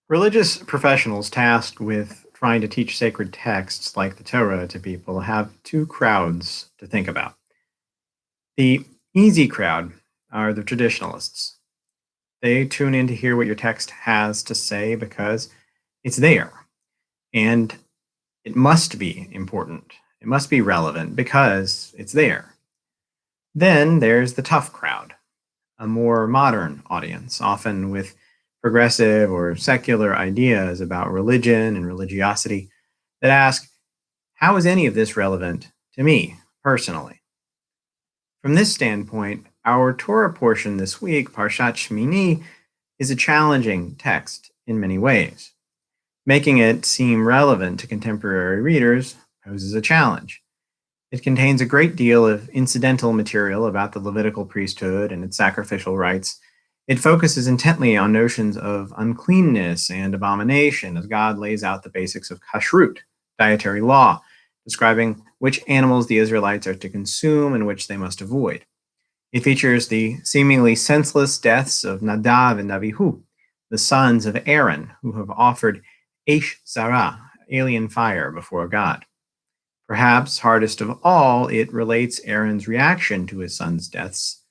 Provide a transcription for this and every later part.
Religious professionals tasked with trying to teach sacred texts like the Torah to people have two crowds to think about. The easy crowd are the traditionalists. They tune in to hear what your text has to say because it's there and it must be important. It must be relevant because it's there. Then there's the tough crowd, a more modern audience, often with progressive or secular ideas about religion and religiosity that ask, how is any of this relevant to me personally? From this standpoint, our Torah portion this week, Parshat Shemini, is a challenging text in many ways. Making it seem relevant to contemporary readers poses a challenge. It contains a great deal of incidental material about the Levitical priesthood and its sacrificial rites. It focuses intently on notions of uncleanness and abomination as God lays out the basics of kashrut, dietary law, describing which animals the Israelites are to consume and which they must avoid. It features the seemingly senseless deaths of Nadav and Avihu, the sons of Aaron, who have offered Eish Zarah, alien fire, before God. Perhaps hardest of all, it relates Aaron's reaction to his sons' deaths,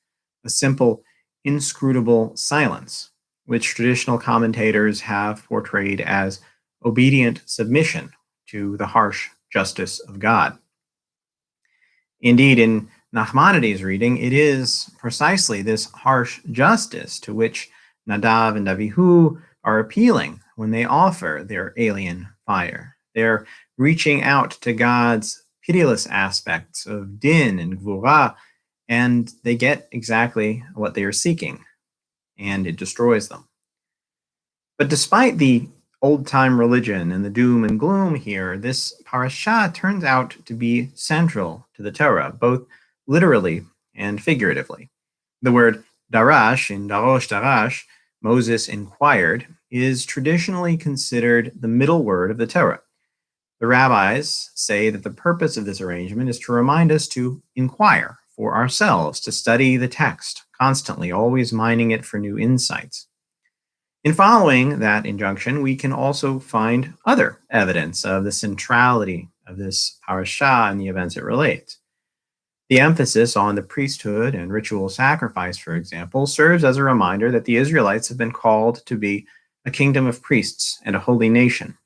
a simple, inscrutable silence, which traditional commentators have portrayed as obedient submission to the harsh justice of God. Indeed, in Nachmanides' reading, it is precisely this harsh justice to which Nadav and Avihu are appealing when they offer their alien fire. They're reaching out to God's pitiless aspects of din and gvura, and they get exactly what they are seeking, and it destroys them. But despite the old-time religion and the doom and gloom here, this parasha turns out to be central to the Torah, both literally and figuratively. The word darash in darosh darash, Moses inquired, is traditionally considered the middle word of the Torah. The rabbis say that the purpose of this arrangement is to remind us to inquire for ourselves, to study the text constantly, always mining it for new insights. In following that injunction, we can also find other evidence of the centrality of this parasha and the events it relates. The emphasis on the priesthood and ritual sacrifice, for example, serves as a reminder that the Israelites have been called to be a kingdom of priests and a holy nation.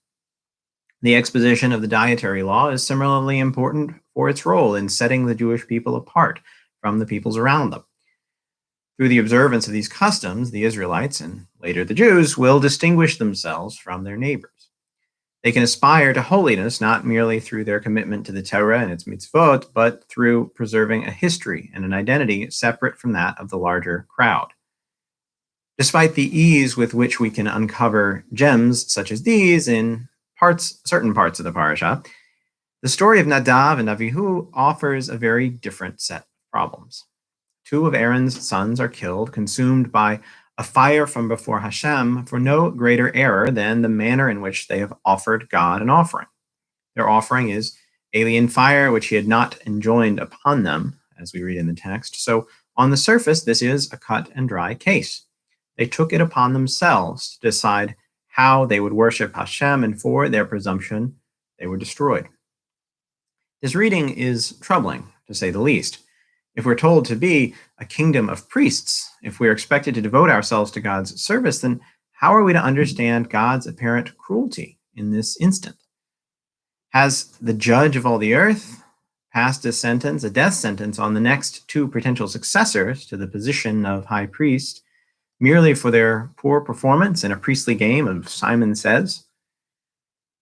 The exposition of the dietary law is similarly important for its role in setting the Jewish people apart from the peoples around them. Through the observance of these customs, the Israelites, and later the Jews, will distinguish themselves from their neighbors. They can aspire to holiness not merely through their commitment to the Torah and its mitzvot, but through preserving a history and an identity separate from that of the larger crowd. Despite the ease with which we can uncover gems such as these in certain parts of the parasha, the story of Nadav and Avihu offers a very different set of problems. Two of Aaron's sons are killed, consumed by a fire from before Hashem for no greater error than the manner in which they have offered God an offering. Their offering is alien fire, which he had not enjoined upon them, as we read in the text. So on the surface, this is a cut and dry case. They took it upon themselves to decide how they would worship Hashem, and for their presumption, they were destroyed. This reading is troubling, to say the least. If we're told to be a kingdom of priests, if we're expected to devote ourselves to God's service, then how are we to understand God's apparent cruelty in this instant? Has the judge of all the earth passed a death sentence on the next two potential successors to the position of high priest, merely for their poor performance in a priestly game of Simon Says?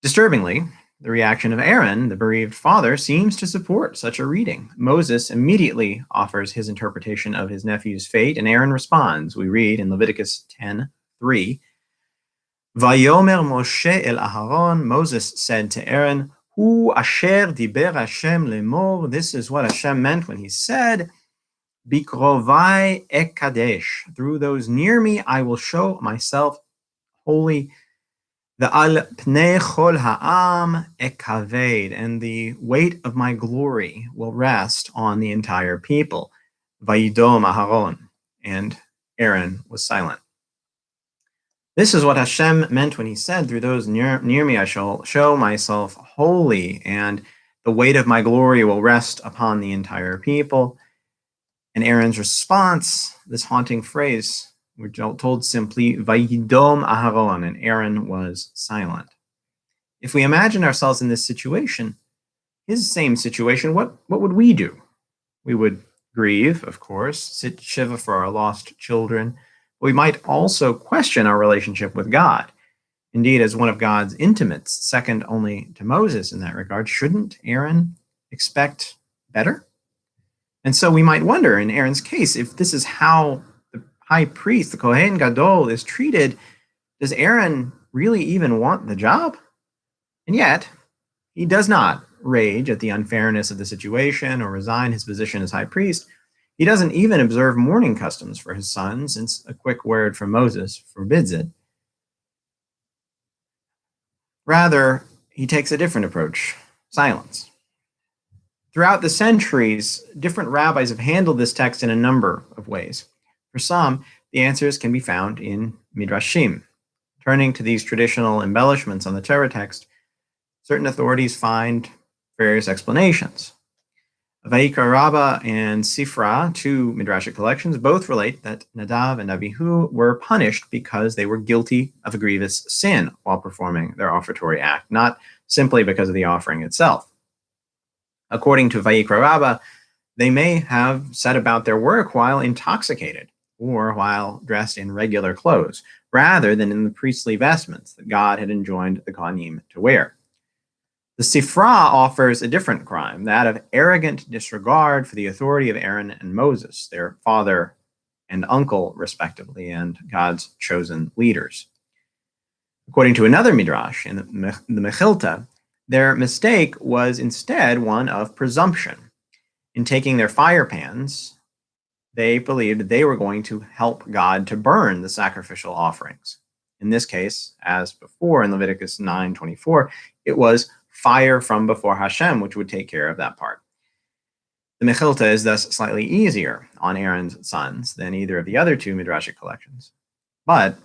Disturbingly, the reaction of Aaron, the bereaved father, seems to support such a reading. Moses immediately offers his interpretation of his nephew's fate, and Aaron responds. We read in Leviticus 10:3, Vayomer Moshe el Aharon, Moses said to Aaron, Hu asher diber Hashem lemor, this is what Hashem meant when he said, Bikrovai ekadesh, through those near me I will show myself holy. The al pnei chol ha'am ekaved, and the weight of my glory will rest on the entire people. Vayidom Aharon, and Aaron was silent. This is what Hashem meant when he said, through those near me I shall show myself holy, and the weight of my glory will rest upon the entire people. And Aaron's response, this haunting phrase, we're told simply, Vayidom Aharon, and Aaron was silent. If we imagine ourselves in this situation, his same situation, what would we do? We would grieve, of course, sit shiva for our lost children. But we might also question our relationship with God. Indeed, as one of God's intimates, second only to Moses in that regard, shouldn't Aaron expect better? And so we might wonder, in Aaron's case, if this is how the high priest, the Kohen Gadol, is treated, does Aaron really even want the job? And yet, he does not rage at the unfairness of the situation or resign his position as high priest. He doesn't even observe mourning customs for his son, since a quick word from Moses forbids it. Rather, he takes a different approach: silence. Throughout the centuries, different rabbis have handled this text in a number of ways. For some, the answers can be found in midrashim. Turning to these traditional embellishments on the Torah text, certain authorities find various explanations. Vayikra Rabbah and Sifra, two midrashic collections, both relate that Nadav and Abihu were punished because they were guilty of a grievous sin while performing their offertory act, not simply because of the offering itself. According to Vayikra Rabbah, they may have set about their work while intoxicated or while dressed in regular clothes, rather than in the priestly vestments that God had enjoined the Kohanim to wear. The Sifra offers a different crime, that of arrogant disregard for the authority of Aaron and Moses, their father and uncle, respectively, and God's chosen leaders. According to another midrash, in the Mechilta, their mistake was instead one of presumption. In taking their fire pans, they believed they were going to help God to burn the sacrificial offerings. In this case, as before in Leviticus 9:24, it was fire from before Hashem which would take care of that part. The Mechilta is thus slightly easier on Aaron's sons than either of the other two midrashic collections. But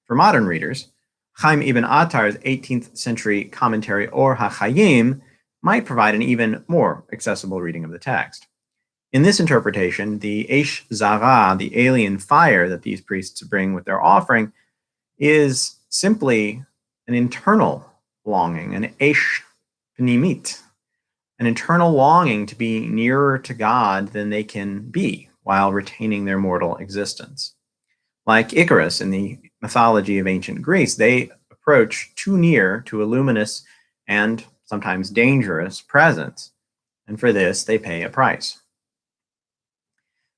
for modern readers, Chaim ibn Attar's 18th century commentary Or HaChaim might provide an even more accessible reading of the text. In this interpretation, the Eish Zara, the alien fire that these priests bring with their offering, is simply an internal longing, an Eish Pnimit, an internal longing to be nearer to God than they can be while retaining their mortal existence. Like Icarus in the mythology of ancient Greece, they approach too near to a luminous and sometimes dangerous presence, and for this they pay a price.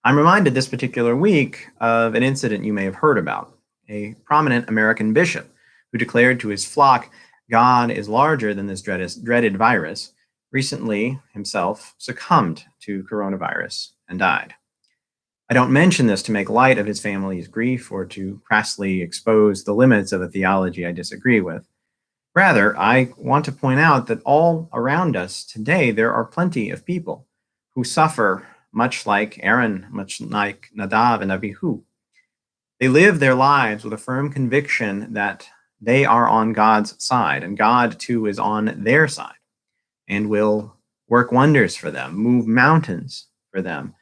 I'm reminded this particular week of an incident you may have heard about. A prominent American bishop who declared to his flock, "God is larger than this dreaded virus," recently himself succumbed to coronavirus and died. I don't mention this to make light of his family's grief or to crassly expose the limits of a theology I disagree with. Rather, I want to point out that all around us today, there are plenty of people who suffer much like Aaron, much like Nadav and Abihu. They live their lives with a firm conviction that they are on God's side, and God too is on their side, and will work wonders for them, move mountains for them,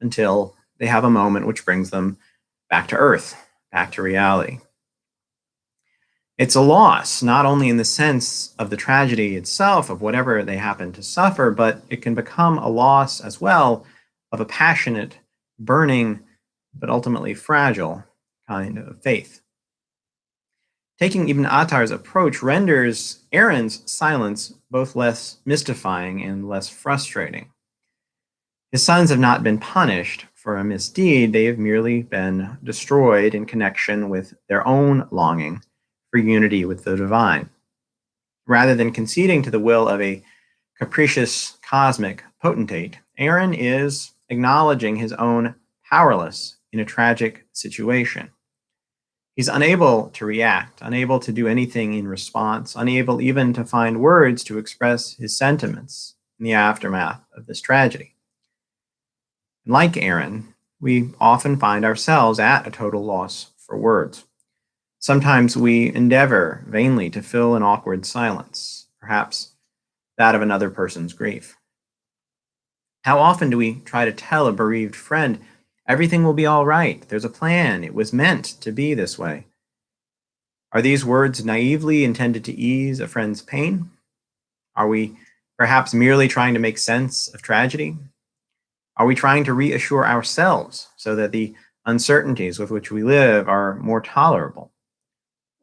until they have a moment which brings them back to earth, back to reality. It's a loss, not only in the sense of the tragedy itself, of whatever they happen to suffer, but it can become a loss as well of a passionate, burning, but ultimately fragile kind of faith. Taking Ibn Attar's approach renders Aaron's silence both less mystifying and less frustrating. His sons have not been punished for a misdeed, they have merely been destroyed in connection with their own longing for unity with the divine. Rather than conceding to the will of a capricious cosmic potentate, Aaron is acknowledging his own powerlessness in a tragic situation. He's unable to react, unable to do anything in response, unable even to find words to express his sentiments in the aftermath of this tragedy. Like Aaron, we often find ourselves at a total loss for words. Sometimes we endeavor vainly to fill an awkward silence, perhaps that of another person's grief. How often do we try to tell a bereaved friend, everything will be all right, there's a plan, it was meant to be this way? Are these words naively intended to ease a friend's pain? Are we perhaps merely trying to make sense of tragedy? Are we trying to reassure ourselves so that the uncertainties with which we live are more tolerable?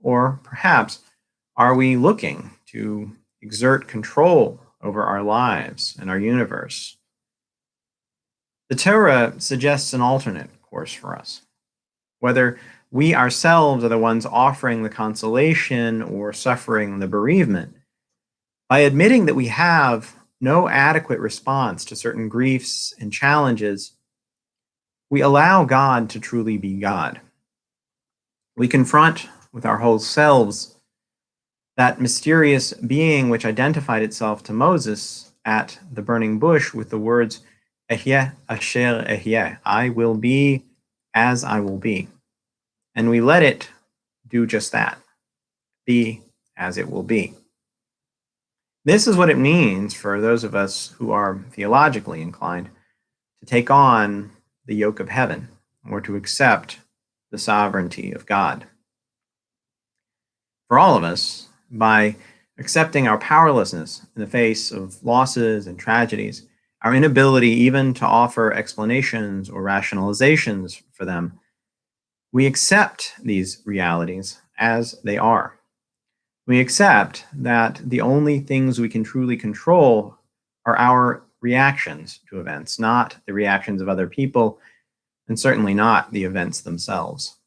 Or perhaps are we looking to exert control over our lives and our universe? The Torah suggests an alternate course for us. Whether we ourselves are the ones offering the consolation or suffering the bereavement, by admitting that we have no adequate response to certain griefs and challenges, we allow God to truly be God. We confront with our whole selves that mysterious being which identified itself to Moses at the burning bush with the words, Ehyeh asher ehyeh, I will be as I will be. And we let it do just that, be as it will be. This is what it means for those of us who are theologically inclined to take on the yoke of heaven or to accept the sovereignty of God. For all of us, by accepting our powerlessness in the face of losses and tragedies, our inability even to offer explanations or rationalizations for them, we accept these realities as they are. We accept that the only things we can truly control are our reactions to events, not the reactions of other people, and certainly not the events themselves.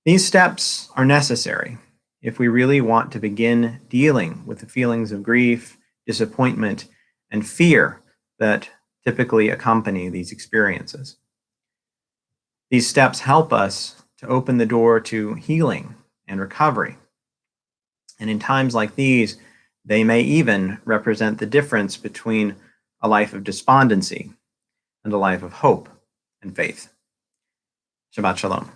These steps are necessary if we really want to begin dealing with the feelings of grief, disappointment, and fear that typically accompany these experiences. These steps help us to open the door to healing and recovery. And in times like these, they may even represent the difference between a life of despondency and a life of hope and faith. Shabbat Shalom.